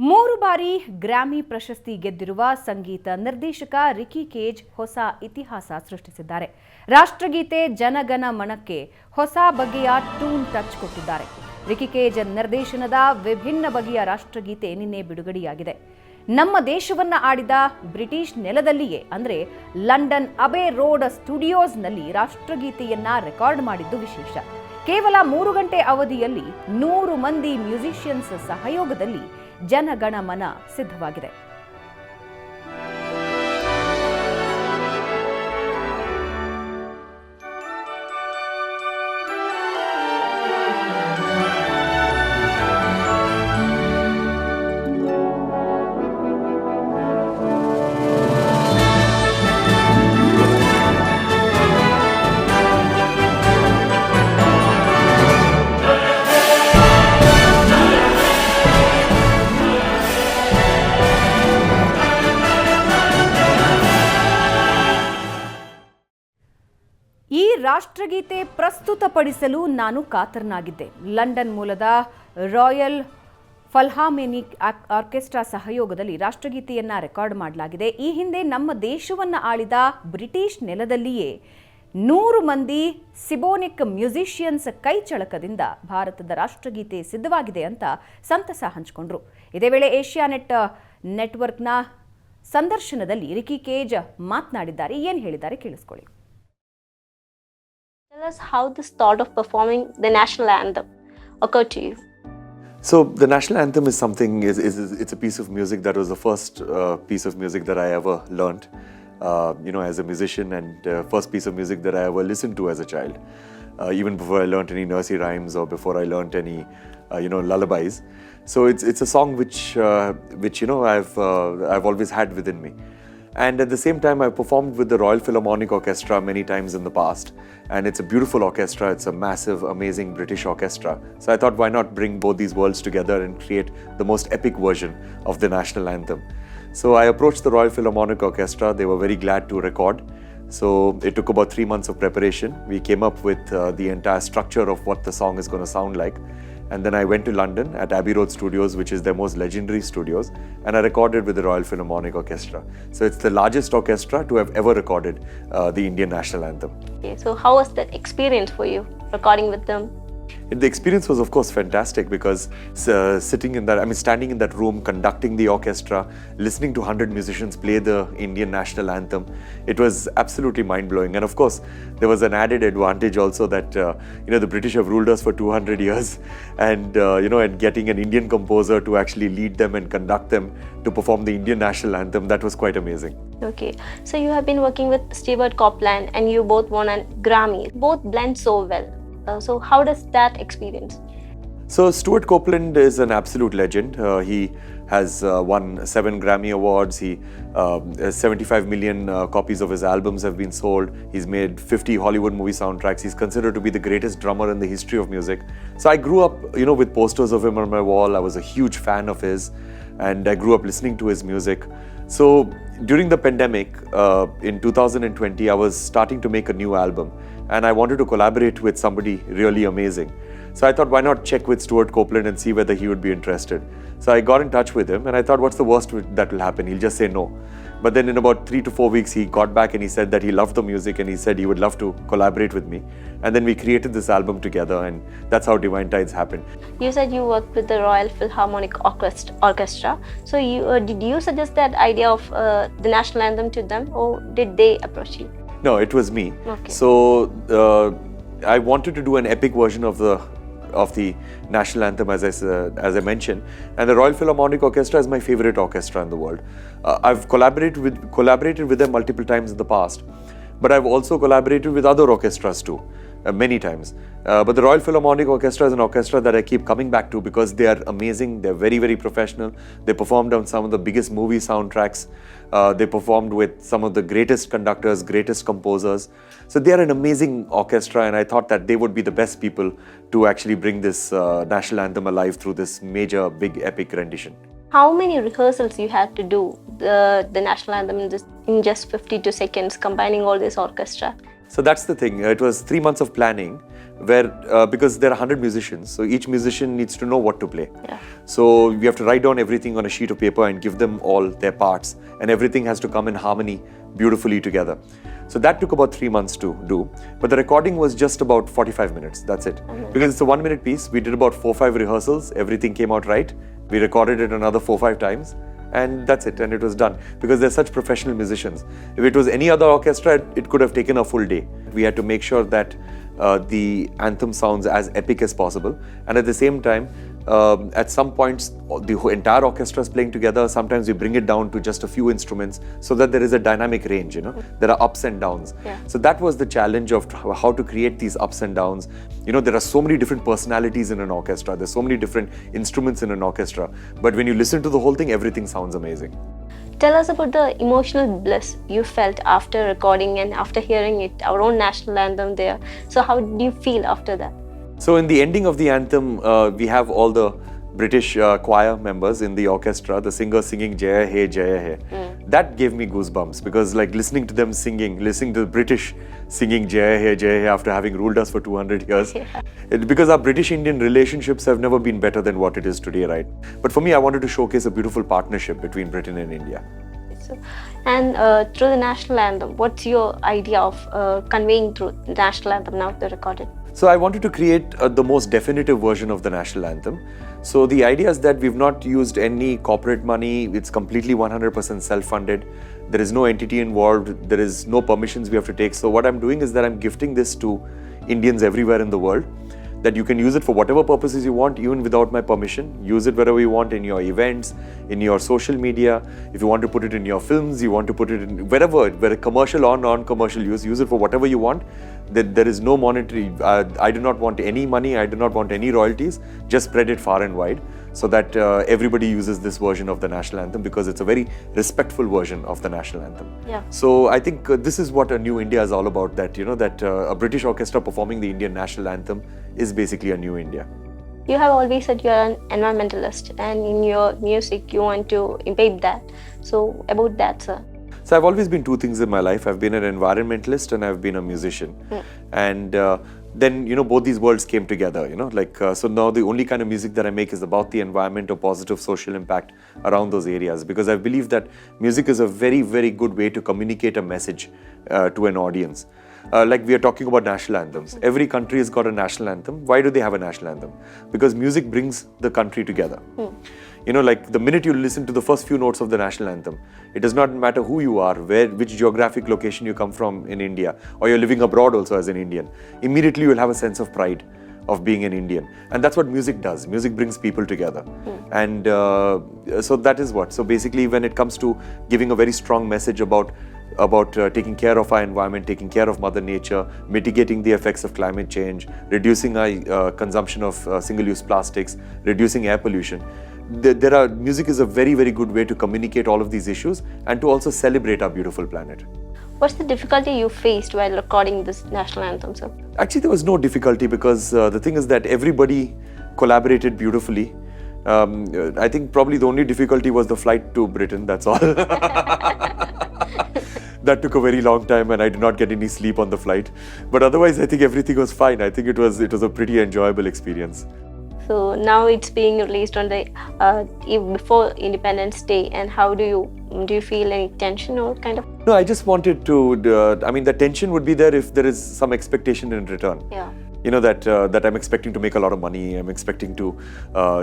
3 ಬಾರಿ ಗ್ರಾಮಿ ಪ್ರಶಸ್ತಿ ಗೆದ್ದಿರುವ ಸಂಗೀತ ನಿರ್ದೇಶಕ ರಿಕಿ ಕೇಜ್ ಹೊಸ ಇತಿಹಾಸ ಸೃಷ್ಟಿಸಿದ್ದಾರೆ. ರಾಷ್ಟ್ರಗೀತೆ ಜನಗಣ ಮನಕ್ಕೆ ಹೊಸ ಬಗೆಯ ಟೂನ್ ಟಚ್ ಕೊಟ್ಟಿದ್ದಾರೆ. ರಿಕಿ ಕೇಜ್ ನಿರ್ದೇಶನದ ವಿಭಿನ್ನ ಬಗೆಯ ರಾಷ್ಟ್ರಗೀತೆ ನಿನ್ನೆ ಬಿಡುಗಡೆಯಾಗಿದೆ. ನಮ್ಮ ದೇಶವನ್ನ ಆಡಿದ ಬ್ರಿಟಿಷ್ ನೆಲದಲ್ಲಿಯೇ ಅಂದರೆ ಲಂಡನ್ ಅಬೆ ರೋಡ್ ಸ್ಟುಡಿಯೋಸ್ನಲ್ಲಿ ರಾಷ್ಟ್ರಗೀತೆಯನ್ನ ರೆಕಾರ್ಡ್ ಮಾಡಿದ್ದು ವಿಶೇಷ. ಕೇವಲ 3 ಗಂಟೆ ಅವಧಿಯಲ್ಲಿ 100 ಮಂದಿ ಮ್ಯೂಸಿಷಿಯನ್ಸ್ ಸಹಯೋಗದಲ್ಲಿ ಜನಗಣ ಮನ ಸಿದ್ಧವಾಗಿದೆ. ಈ ರಾಷ್ಟ್ರಗೀತೆ ಪ್ರಸ್ತುತಪಡಿಸಲು ನಾನು ಕಾತರನಾಗಿದ್ದೆ. ಲಂಡನ್ ಮೂಲದ ರಾಯಲ್ ಫಿಲ್ಹಾರ್ಮೋನಿಕ್ ಆರ್ಕೆಸ್ಟ್ರಾ ಸಹಯೋಗದಲ್ಲಿ ರಾಷ್ಟ್ರಗೀತೆಯನ್ನ ರೆಕಾರ್ಡ್ ಮಾಡಲಾಗಿದೆ. ಈ ಹಿಂದೆ ನಮ್ಮ ದೇಶವನ್ನು ಆಳಿದ ಬ್ರಿಟಿಷ್ ನೆಲದಲ್ಲಿಯೇ 100 ಮಂದಿ ಸಿಬೋನಿಕ್ ಮ್ಯೂಸಿಷಿಯನ್ಸ್ ಕೈಚಳಕದಿಂದ ಭಾರತದ ರಾಷ್ಟ್ರಗೀತೆ ಸಿದ್ಧವಾಗಿದೆ ಅಂತ ಸಂತಸ ಹಂಚಿಕೊಂಡ್ರು. ಇದೇ ವೇಳೆ ಏಷ್ಯಾನೆಟ್ ನೆಟ್ವರ್ಕ್ನ ಸಂದರ್ಶನದಲ್ಲಿ ರಿಕಿ ಕೇಜ್ ಮಾತನಾಡಿದ್ದಾರೆ. ಏನು ಹೇಳಿದ್ದಾರೆ ಕೇಳಿಸ್ಕೊಳ್ಳಿ. Tell us how this thought of performing the national anthem occurred to you. So the national anthem is something, it's a piece of music that was the first piece of music that I ever learnt, as a musician, and first piece of music that I ever listened to as a child, even before I learnt any nursery rhymes or before I learnt any, lullabies. So it's a song which I've always had within me. And at the same time, I performed with the Royal Philharmonic Orchestra many times in the past. And it's a beautiful orchestra. It's a massive, amazing British orchestra. So I thought, why not bring both these worlds together and create the most epic version of the national anthem? So I approached the Royal Philharmonic Orchestra. They were very glad to record. So it took about 3 months of preparation. We came up with the entire structure of what the song is going to sound like. And then I went to London at Abbey Road Studios, which is their most legendary studios, and I recorded with the Royal Philharmonic Orchestra. So it's the largest orchestra to have ever recorded the Indian national anthem. Okay, so how was that experience for you, recording with them? The experience was, of course, fantastic because standing in that room, conducting the orchestra, listening to 100 musicians play the Indian national anthem, it was absolutely mind-blowing. And of course, there was an added advantage also that, the British have ruled us for 200 years and getting an Indian composer to actually lead them and conduct them to perform the Indian national anthem, that was quite amazing. Okay, so you have been working with Stuart Copeland and you both won a Grammy. Both blend so well. So how does that experience? So Stuart Copeland is an absolute legend. He has won 7 Grammy Awards. 75 million copies of his albums have been sold. He's made 50 Hollywood movie soundtracks. He's considered to be the greatest drummer in the history of music. So I grew up, with posters of him on my wall. I was a huge fan of his, and I grew up listening to his music. So during the pandemic, in 2020, I was starting to make a new album, and I wanted to collaborate with somebody really amazing. So I thought, why not check with Stuart Copeland and see whether he would be interested. So I got in touch with him, and I thought, what's the worst that will happen? He'll just say no. But then in about 3 to 4 weeks, he got back and he said that he loved the music and he said he would love to collaborate with me. And then we created this album together, and that's how Divine Tides happened. You said you worked with the Royal Philharmonic Orchestra. So did you suggest that idea of the national anthem to them, or did they approach you? No, it was me. Okay. So I wanted to do an epic version of the national anthem, as I mentioned, and the Royal Philharmonic Orchestra is my favorite orchestra in the world. I've collaborated with them multiple times in the past, but I've also collaborated with other orchestras too, many times. But the Royal Philharmonic Orchestra is an orchestra that I keep coming back to because they are amazing. They're very, very professional. They performed on some of the biggest movie soundtracks. They performed with some of the greatest conductors, greatest composers. So they are an amazing orchestra, and I thought that they would be the best people to actually bring this national anthem alive through this major, big, epic rendition. How many rehearsals you had to do the national anthem in just 52 seconds, combining all this orchestra? So that's the thing. It was 3 months of planning where, because there are 100 musicians, so each musician needs to know what to play. Yeah. So we have to write down everything on a sheet of paper and give them all their parts, and everything has to come in harmony beautifully together. So that took about 3 months to do, but the recording was just about 45 minutes, that's it. Because it's a 1 minute piece, we did about 4-5 rehearsals, everything came out right, we recorded it another 4-5 times, and that's it, and it was done. Because they're such professional musicians. If it was any other orchestra, it could have taken a full day. We had to make sure that the anthem sounds as epic as possible, and at the same time, at some points the entire orchestra is playing together. Sometimes we bring it down to just a few instruments so that there is a dynamic range, there are ups and downs. Yeah. So that was the challenge of how to create these ups and downs. There are so many different personalities in an orchestra, there's so many different instruments in an orchestra, but when you listen to the whole thing, everything sounds amazing. Tell us about the emotional bliss you felt after recording and after hearing it, our own national anthem there. So how did you feel after that? So in the ending of the anthem, we have all the British choir members in the orchestra, the singer singing Jaya He, Jaya He. That gave me goosebumps, because like listening to them singing, listening to the British singing Jaya He, Jaya He after having ruled us for 200 years. Because our British-Indian relationships have never been better than what it is today, right? But for me, I wanted to showcase a beautiful partnership between Britain and India. So, and through the national anthem, what's your idea of conveying through the national anthem now they recorded? So I wanted to create the most definitive version of the national anthem. So the idea is that we've not used any corporate money. It's completely 100% self-funded. There is no entity involved. There is no permissions we have to take. So what I'm doing is that I'm gifting this to Indians everywhere in the world, that you can use it for whatever purposes you want, even without my permission. Use it wherever you want, in your events, in your social media. If you want to put it in your films, you want to put it in wherever, whether commercial or non-commercial use it for whatever you want. There is no monetary, I do not want any money, I do not want any royalties, just spread it far and wide so that everybody uses this version of the national anthem, because it's a very respectful version of the national anthem. Yeah. So I think this is what a new India is all about, that a British orchestra performing the Indian national anthem is basically a new India. You have always said you are an environmentalist, and in your music you want to imbibe that. So about that, sir. So I've always been two things in my life. I've been an environmentalist and I've been a musician. And then, both these worlds came together, so now the only kind of music that I make is about the environment or positive social impact around those areas, because I believe that music is a very, very good way to communicate a message to an audience. Like we are talking about national anthems. Every country has got a national anthem. Why do they have a national anthem? Because music brings the country together. Like the minute you listen to the first few notes of the national anthem, it does not matter who you are, which geographic location you come from in India, or you're living abroad also as an Indian. Immediately you'll have a sense of pride of being an Indian. And that's what music does. Music brings people together. And so that is what. So basically when it comes to giving a very strong message about taking care of our environment, taking care of Mother Nature, mitigating the effects of climate change, reducing our consumption of single-use plastics, reducing air pollution. Music is a very, very good way to communicate all of these issues and to also celebrate our beautiful planet. What's the difficulty you faced while recording this national anthem, sir? Actually, there was no difficulty, because the thing is that everybody collaborated beautifully. I think probably the only difficulty was the flight to Britain, that's all. That took a very long time and I did not get any sleep on the flight. But otherwise, I think everything was fine. I think it was a pretty enjoyable experience. So now it's being released on the before Independence Day, and how do you feel any tension or kind of? No, I just wanted to. The tension would be there if there is some expectation in return. Yeah. That I'm expecting to make a lot of money, I'm expecting to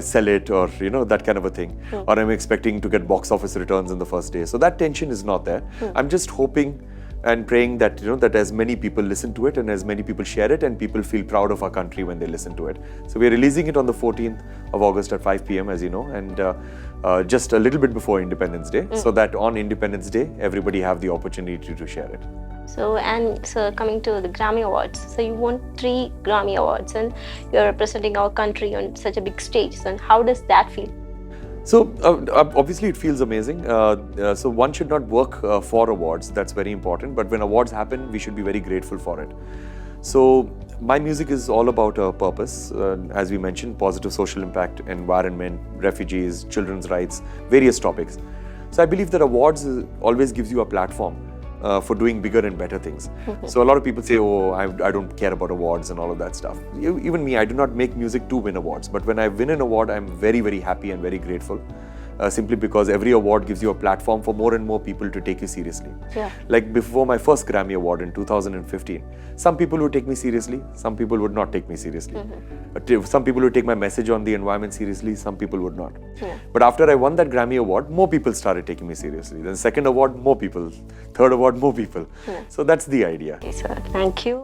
sell it, or that kind of a thing, or I'm expecting to get box office returns in the first day. So that tension is not there. I'm just hoping and praying that that as many people listen to it and as many people share it and people feel proud of our country when they listen to it. So we're releasing it on the 14th of August at 5 p.m. as you know, and just a little bit before Independence Day, so that on Independence Day everybody have the opportunity to share it. So, coming to the Grammy Awards, so you won 3 Grammy Awards and you're representing our country on such a big stage. So how does that feel? So obviously it feels amazing. So one should not work for awards, that's very important, but when awards happen, we should be very grateful for it. So my music is all about a purpose, as we mentioned, positive social impact, environment, refugees, children's rights, various topics. So I believe that awards always gives you a platform for doing bigger and better things. So a lot of people say, oh, I don't care about awards and all of that stuff. Even me, I do not make music to win awards. But when I win an award, I'm very, very happy and very grateful. Simply because every award gives you a platform for more and more people to take you seriously. Yeah. Like before my first Grammy Award in 2015, some people would take me seriously, some people would not take me seriously. Some people would take my message on the environment seriously, some people would not. Yeah. But after I won that Grammy Award, more people started taking me seriously. Then second award, more people. Third award, more people. Yeah. So that's the idea. Okay, sir. Thank you.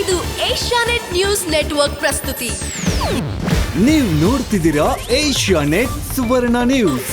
ಇದು Asianet news network ಪ್ರಸ್ತುತಿ. ನೀವು ನೋಡ್ತಿದ್ದೀರಾ Asianet ಸುವರ್ಣ news.